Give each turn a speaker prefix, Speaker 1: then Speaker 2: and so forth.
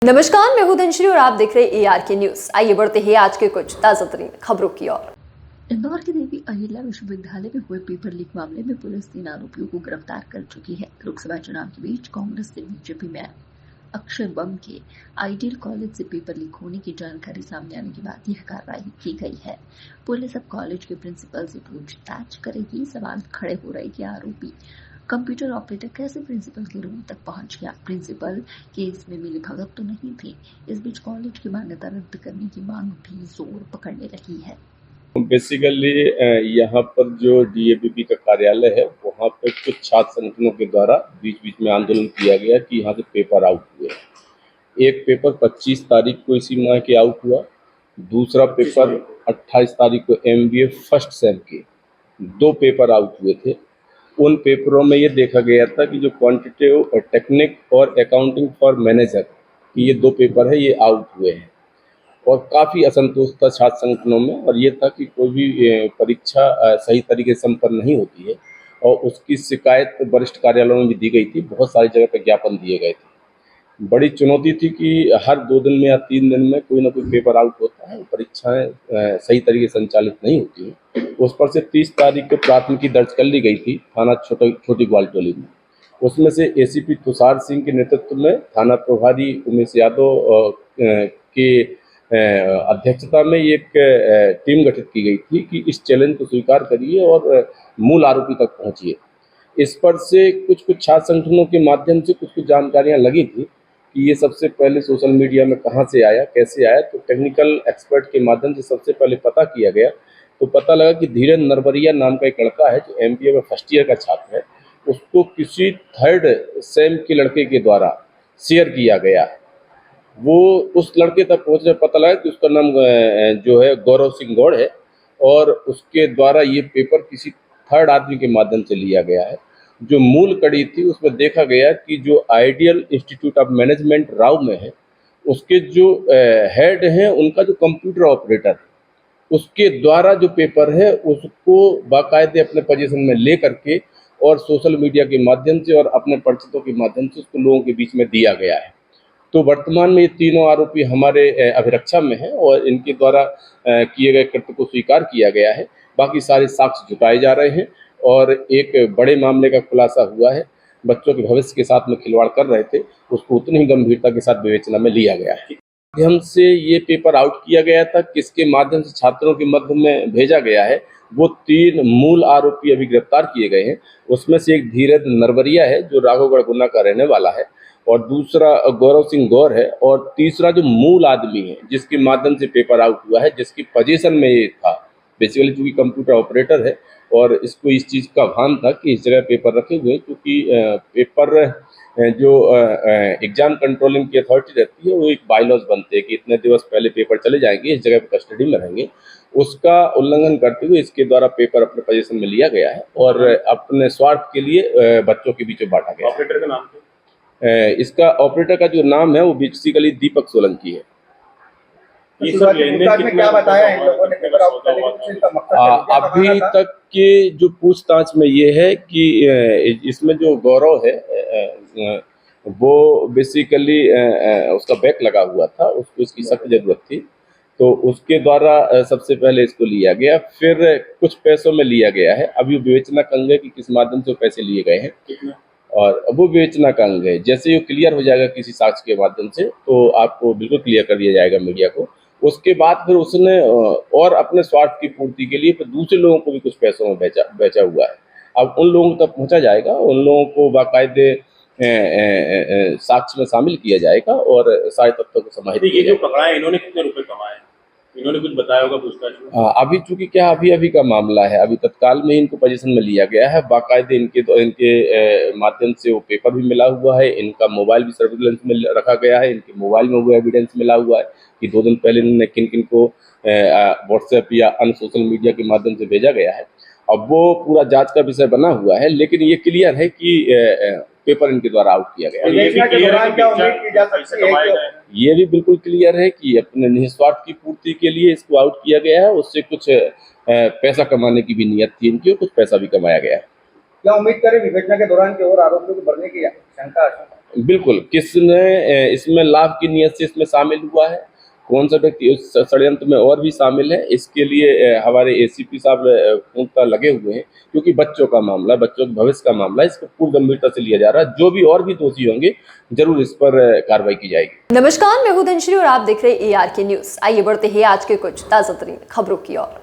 Speaker 1: नमस्कार, मैं हूं धनश्री और आप देख रहे हैं ARK न्यूज। आइए बढ़ते हैं आज के कुछ ताजा तरीन खबरों की ओर।
Speaker 2: इंदौर के देवी अहिल्या विश्वविद्यालय में हुए पेपर लीक मामले में पुलिस 3 आरोपियों को गिरफ्तार कर चुकी है। लोकसभा चुनाव के बीच कांग्रेस से बीजेपी में अक्षरबम के आइडियल कॉलेज से पेपर लीक होने की जानकारी सामने आने के बाद यह कार्रवाई की गई है। पुलिस अब कॉलेज के प्रिंसिपल से पूछताछ करेगी। सवाल खड़े हो रहे कि आरोपी कंप्यूटर ऑपरेटर कैसे प्रिंसिपल के रूम तक पहुंच गया। प्रिंसिपल केस में मिलीभगत तो नहीं थी। इस बीच कॉलेज की मान्यता रद्द करने की मांग भी जोर पकड़ने लगी है।
Speaker 3: बेसिकली यहाँ पर जो DAVP का कार्यालय है वहाँ पे कुछ छात्र संगठनों के द्वारा बीच बीच में आंदोलन किया गया कि यहाँ से पेपर आउट हुए। एक पेपर 25 तारीख को इसी माह के आउट हुआ, दूसरा पेपर 28 तारीख को MBA फर्स्ट सेम के 2 पेपर आउट हुए थे। उन पेपरों में ये देखा गया था कि जो क्वांटिटेटिव टेक्निक और अकाउंटिंग फॉर मैनेजर की ये 2 पेपर है ये आउट हुए हैं और काफ़ी असंतोष था छात्र संगठनों में। और ये था कि कोई भी परीक्षा सही तरीके से संपन्न नहीं होती है और उसकी शिकायत वरिष्ठ कार्यालयों में भी दी गई थी। बहुत सारी जगह पर ज्ञापन दिए गए थे। बड़ी चुनौती थी कि हर 2 दिन में या 3 दिन में कोई ना कोई पेपर आउट होता है, परीक्षाएं सही तरीके से संचालित नहीं होती हैं। उस पर से 30 तारीख को प्राथमिकी दर्ज कर ली गई थी थाना छोटी ग्वालटोली में। उसमें से ACP तुषार सिंह के नेतृत्व में थाना प्रभारी उमेश यादव के अध्यक्षता में एक टीम गठित की गई थी कि इस चैलेंज को स्वीकार करिए और मूल आरोपी तक पहुंचिए। इस पर से कुछ छात्र संगठनों के माध्यम से कुछ जानकारियां लगी थी कि ये सबसे पहले सोशल मीडिया में कहां से आया, कैसे आया। तो टेक्निकल एक्सपर्ट के माध्यम से सबसे पहले पता किया गया तो पता लगा कि धीरज नरवरिया नाम का एक लड़का है जो MBA में फर्स्ट ईयर का छात्र है, उसको किसी 3rd सेम के लड़के के द्वारा शेयर किया गया। वो उस लड़के तक पहुंचने पता लगा कि उसका नाम जो है गौरव सिंह गौड़ है और उसके द्वारा ये पेपर किसी 3rd आदमी के माध्यम से लिया गया है। जो मूल कड़ी थी उसमें देखा गया कि जो ideal institute of management Rao में है उसके जो हेड हैं उनका जो कंप्यूटर ऑपरेटर है उसके द्वारा जो पेपर है उसको बाकायदे अपने पोजीशन में ले करके और सोशल मीडिया के माध्यम से और अपने परिचितों के माध्यम से उसको लोगों के बीच में दिया गया है। तो वर्तमान में ये तीनों आरोपी हमारे अभिरक्षा में हैं और इनके द्वारा किए गए कृत्य को स्वीकार किया गया है। बाकी सारे साक्ष्य जुटाए जा रहे हैं और एक बड़े मामले का खुलासा हुआ है। बच्चों के भविष्य के साथ में खिलवाड़ कर रहे थे, उसको उतनी ही गंभीरता के साथ विवेचना में लिया गया है। माध्यम से ये पेपर आउट किया गया था, किसके माध्यम से छात्रों के मध्य में भेजा गया है, वो 3 मूल आरोपी अभी गिरफ्तार किए गए हैं। उसमें से एक धीरज नरवरिया है जो राघवगढ़ गुना का रहने वाला है और दूसरा गौरव सिंह गौर है और तीसरा जो मूल आदमी है जिसके माध्यम से पेपर आउट हुआ है, जिसकी पोजीशन में ये था, बेसिकली चूंकि कंप्यूटर ऑपरेटर है और इसको इस चीज़ का भान था कि इस जगह पेपर रखे हुए, क्योंकि पेपर जो एग्जाम कंट्रोलिंग की अथॉरिटी रहती है वो एक बायलॉज बनते हैं कि इतने दिवस पहले पेपर चले जाएंगे, इस जगह पर कस्टडी में रहेंगे। उसका उल्लंघन करते हुए इसके द्वारा पेपर अपने पोजीशन में लिया गया है और अपने स्वार्थ के लिए बच्चों के बीच में बांटा गया।
Speaker 4: ऑपरेटर का नाम क्या?
Speaker 3: इसका ऑपरेटर का जो नाम है वो बेसिकली दीपक सोलंकी है।
Speaker 4: ये सब लेनदेन
Speaker 5: में क्या बताया इन लोगों ने पेपर आउट करने की इसका मकसद
Speaker 3: अभी तक के जो पूछताछ में ये है कि इसमें जो गौरव है वो बेसिकली उसका बैक लगा हुआ था, उसको इसकी सख्त जरूरत थी तो उसके द्वारा सबसे पहले इसको लिया गया, फिर कुछ पैसों में लिया गया है। अभी विवेचना का अंग है कि किस माध्यम से पैसे लिए गए हैं और वो विवेचना का अंग है। जैसे ये क्लियर हो जाएगा किसी साक्ष्य के माध्यम से तो आपको बिल्कुल क्लियर कर दिया जाएगा मीडिया को। उसके बाद फिर उसने और अपने स्वार्थ की पूर्ति के लिए फिर दूसरे लोगों को भी कुछ पैसों में बेचा हुआ है। अब उन लोगों तक पहुंचा जाएगा, उन लोगों को बाकायदे साक्ष्य में शामिल किया जाएगा और सारे तथ्यों को समाहित किया
Speaker 4: जाएगा। ये जो पकड़ा है इन्होंने कितने रुपए कमाए, इन्होंने कुछ बताया होगा पूछताछ में?
Speaker 3: अभी चूंकि क्या अभी का मामला है, अभी तत्काल में इनको पोजीशन में लिया गया है। बाकायदे इनके माध्यम से वो पेपर भी मिला हुआ है, इनका मोबाइल भी सर्विलेंस में रखा गया है, इनके मोबाइल में वो एविडेंस मिला हुआ है कि 2 दिन पहले इन्होंने किन किन को व्हाट्सएप या अन्य सोशल मीडिया के माध्यम से भेजा गया है। अब वो पूरा जांच का विषय बना हुआ है, लेकिन ये क्लियर है कि पेपर इनके द्वारा आउट किया गया है। ये भी बिल्कुल क्लियर है कि अपने निस्वार्थ की पूर्ति के लिए इसको आउट किया गया है। उससे कुछ पैसा कमाने की भी नियत थी इनकी और कुछ पैसा भी कमाया गया है।
Speaker 5: क्या उम्मीद करें विवेचना के दौरान की और आरोपियों को बढ़ने की शंका?
Speaker 3: बिल्कुल, किसने इसमें लाभ की नीयत से इसमें शामिल हुआ है, कौन सा व्यक्ति उस षड्यंत्र में और भी शामिल है, इसके लिए हमारे एसीपी साहब पूर्णतः लगे हुए हैं, क्योंकि बच्चों का मामला, बच्चों के भविष्य का मामला है, इसको पूरी गंभीरता से लिया जा रहा है। जो भी और भी दोषी होंगे, जरूर इस पर कार्रवाई की जाएगी।
Speaker 1: नमस्कार, मैं हूं धनश्री और आप देख रहे हैं ARK न्यूज। आइए बढ़ते हैं आज के कुछ ताजा तरीन खबरों की ओर।